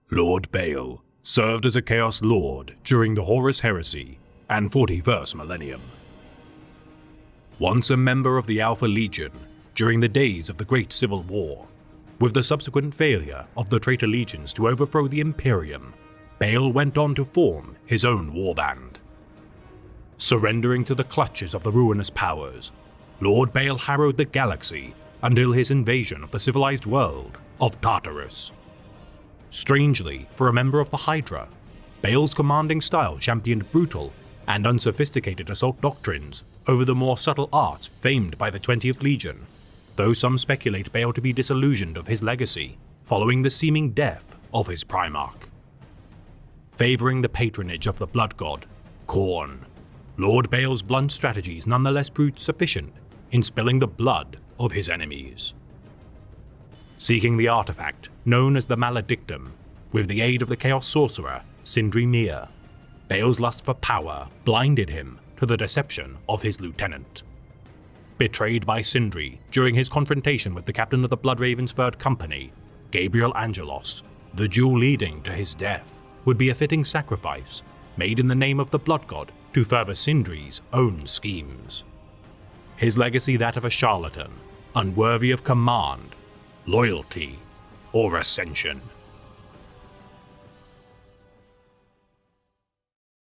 Lord Bael served as a Chaos Lord during the Horus Heresy and 41st Millennium. Once a member of the Alpha Legion during the days of the Great Civil War, with the subsequent failure of the traitor legions to overthrow the Imperium, Bael went on to form his own warband. Surrendering to the clutches of the ruinous powers, Lord Bael harrowed the galaxy until his invasion of the civilized world of Tartarus. Strangely, for a member of the Hydra, Bael's commanding style championed brutal and unsophisticated assault doctrines over the more subtle arts famed by the 20th Legion, though some speculate Bael to be disillusioned of his legacy following the seeming death of his Primarch. Favoring the patronage of the blood god, Khorne, Lord Bael's blunt strategies nonetheless proved sufficient in spilling the blood of his enemies. Seeking the artifact known as the Maledictum, with the aid of the Chaos Sorcerer Sindri Mir, Bael's lust for power blinded him to the deception of his lieutenant. Betrayed by Sindri during his confrontation with the captain of the Bloodraven's Third Company, Gabriel Angelos, the duel leading to his death would be a fitting sacrifice made in the name of the blood god to further Sindri's own schemes. His legacy that of a charlatan, unworthy of command, loyalty, or ascension.